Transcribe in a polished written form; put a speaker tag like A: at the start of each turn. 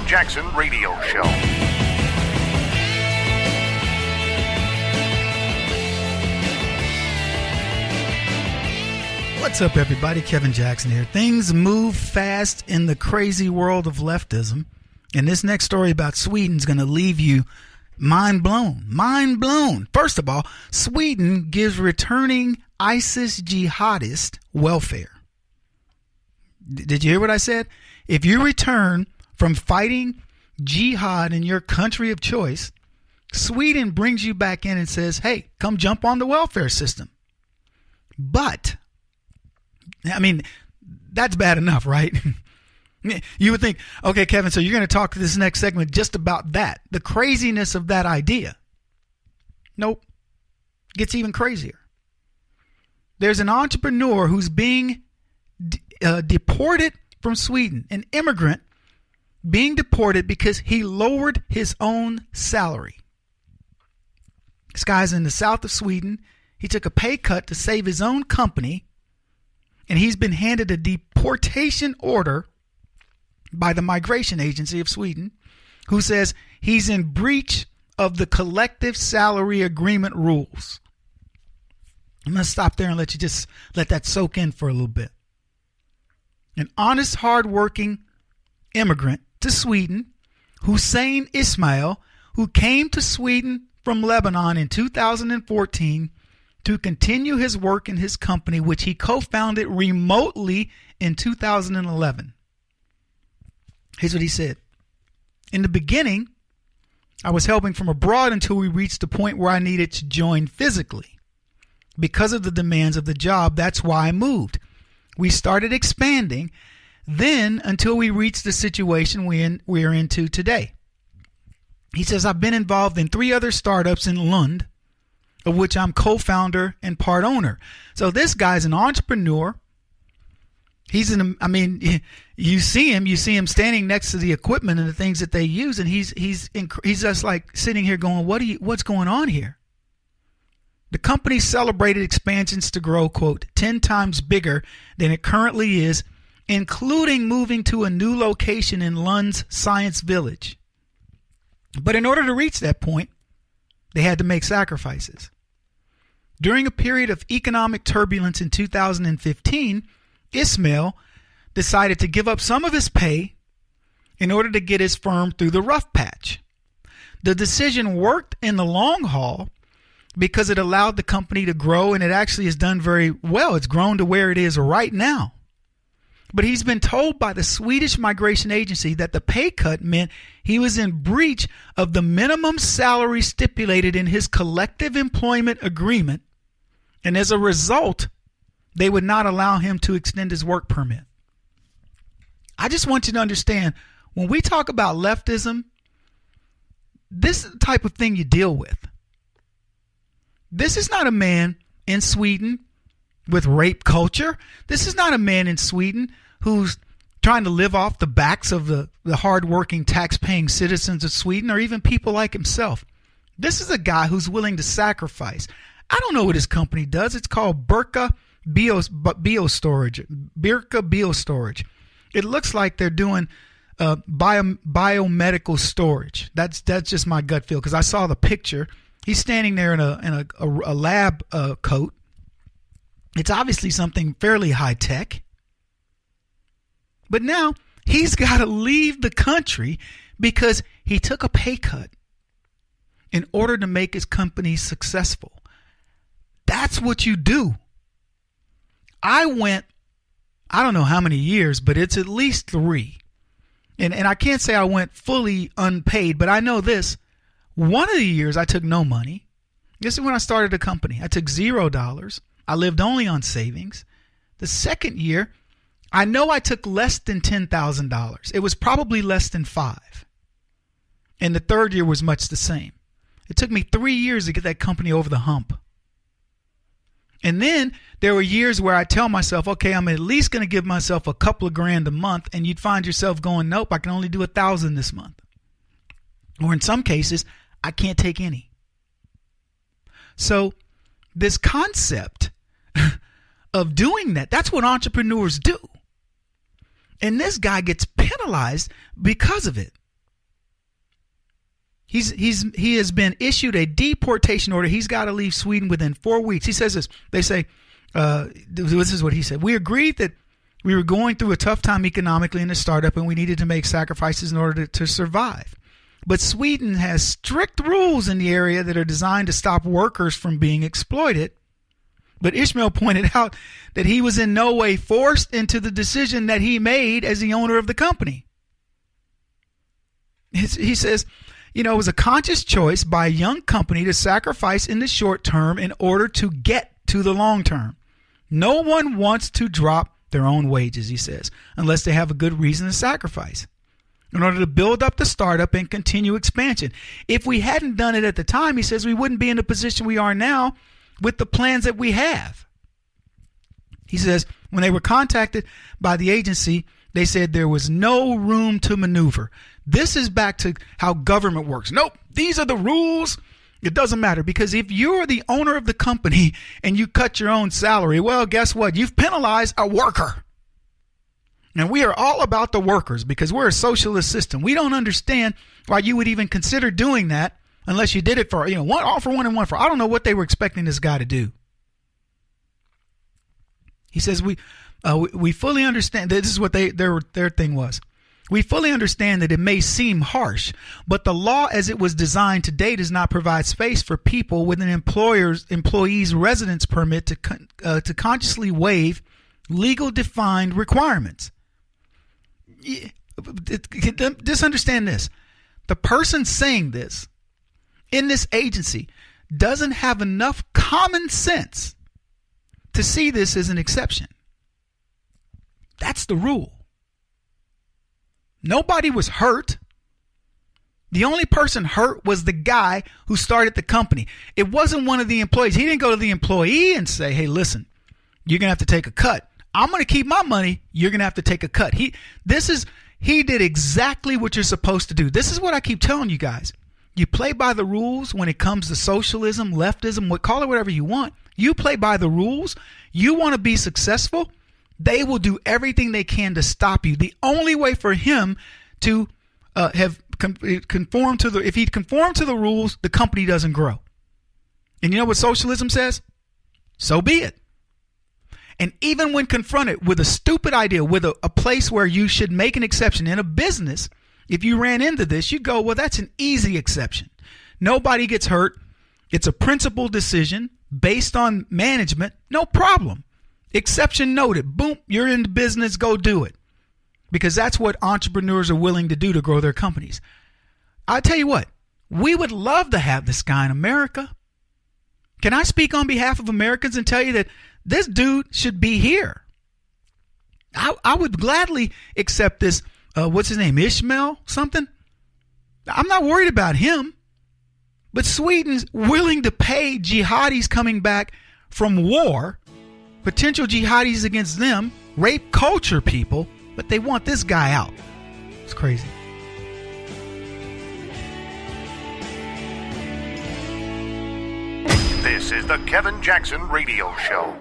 A: Jackson Radio Show.
B: What's up, everybody? Kevin Jackson here. Things move fast in the crazy world of leftism. And this next story about Sweden is going to leave you mind blown. Mind blown. First of all, Sweden gives returning ISIS jihadists welfare. Did you hear what I said? If you return from fighting jihad in your country of choice, Sweden brings you back in and says, hey, come jump on the welfare system. But, I mean, that's bad enough, right? You would think, okay, Kevin, so you're going to talk to this next segment just about that, the craziness of that idea. Nope. Gets even crazier. There's an entrepreneur who's being deported from Sweden, an immigrant being deported because he lowered his own salary. This guy's in the south of Sweden. He took a pay cut to save his own company, and he's been handed a deportation order by the migration agency of Sweden, who says he's in breach of the collective salary agreement rules. I'm going to stop there and let you just let that soak in for a little bit. An honest, hardworking immigrant to Sweden, Hussein Ismail, who came to Sweden from Lebanon in 2014 to continue his work in his company, which he co-founded remotely in 2011. Here's what he said. In the beginning, I was helping from abroad until we reached the point where I needed to join physically. Because of the demands of the job, that's why I moved. We started expanding then until we reached the situation we are into today. He says, I've been involved in 3 other startups in Lund, of which I'm co-founder and part owner. So this guy's an entrepreneur. He's you see him standing next to the equipment and the things that they use, and he's just like sitting here going, what's going on here? The company celebrated expansions to grow, quote, 10 times bigger than it currently is, including moving to a new location in Lund's Science Village. But in order to reach that point, they had to make sacrifices. During a period of economic turbulence in 2015, Ismail decided to give up some of his pay in order to get his firm through the rough patch. The decision worked in the long haul because it allowed the company to grow, and it actually has done very well. It's grown to where it is right now. But he's been told by the Swedish migration agency that the pay cut meant he was in breach of the minimum salary stipulated in his collective employment agreement, and as a result, they would not allow him to extend his work permit. I just want you to understand, when we talk about leftism, this is the type of thing you deal with. This is not a man in Sweden with rape culture. This is not a man in Sweden who's trying to live off the backs of the hardworking, tax-paying citizens of Sweden, or even people like himself. This is a guy who's willing to sacrifice. I don't know what his company does. It's called Birka Biostorage. Birka Biostorage. It looks like they're doing biomedical storage. That's just my gut feel, because I saw the picture. He's standing there in a lab coat. It's obviously something fairly high tech. But now he's got to leave the country because he took a pay cut in order to make his company successful. That's what you do. I don't know how many years, but it's at least 3. And I can't say I went fully unpaid, but I know this. One of the years I took no money. This is when I started the company. I took $0. I lived only on savings. The second year, I know I took less than $10,000. It was probably less than 5. And the third year was much the same. It took me 3 years to get that company over the hump. And then there were years where I tell myself, okay, I'm at least going to give myself a couple of grand a month. And you'd find yourself going, nope, I can only do 1,000 this month. Or in some cases, I can't take any. So this concept of doing that, that's what entrepreneurs do. And this guy gets penalized because of it. He has been issued a deportation order. He's got to leave Sweden within 4 weeks. He says this. They say, this is what he said. We agreed that we were going through a tough time economically in the startup and we needed to make sacrifices in order to survive. But Sweden has strict rules in the area that are designed to stop workers from being exploited. But Ishmael pointed out that he was in no way forced into the decision that he made as the owner of the company. He says, it was a conscious choice by a young company to sacrifice in the short term in order to get to the long term. No one wants to drop their own wages, he says, unless they have a good reason to sacrifice in order to build up the startup and continue expansion. If we hadn't done it at the time, he says, we wouldn't be in the position we are now with the plans that we have. He says, when they were contacted by the agency, they said there was no room to maneuver. This is back to how government works. Nope, these are the rules. It doesn't matter, because if you're the owner of the company and you cut your own salary, well, guess what? You've penalized a worker. And we are all about the workers because we're a socialist system. We don't understand why you would even consider doing that unless you did it for, one all for one and one for. I don't know what they were expecting this guy to do. He says we fully understand. This is what their thing was. We fully understand that it may seem harsh, but the law as it was designed today does not provide space for people with an employee's residence permit to consciously waive legal defined requirements. Just understand this. The person saying this in this agency doesn't have enough common sense to see this as an exception. That's the rule. Nobody was hurt. The only person hurt was the guy who started the company. It wasn't one of the employees. He didn't go to the employee and say, hey, listen, you're going to have to take a cut. I'm going to keep my money. You're going to have to take a cut. He did exactly what you're supposed to do. This is what I keep telling you guys. You play by the rules when it comes to socialism, leftism, call it whatever you want. You play by the rules. You want to be successful. They will do everything they can to stop you. The only way for him to conform to if he'd conform to the rules, the company doesn't grow. And you know what socialism says? So be it. And even when confronted with a stupid idea, with a place where you should make an exception in a business, if you ran into this, you'd go, well, that's an easy exception. Nobody gets hurt. It's a principled decision based on management. No problem. Exception noted. Boom, you're in the business. Go do it. Because that's what entrepreneurs are willing to do to grow their companies. I'll tell you what, we would love to have this guy in America. Can I speak on behalf of Americans and tell you that this dude should be here? I would gladly accept this, what's his name, Ishmael something? I'm not worried about him. But Sweden's willing to pay jihadis coming back from war, potential jihadis against them, rape culture people, but they want this guy out. It's crazy.
A: This is the Kevin Jackson Radio Show.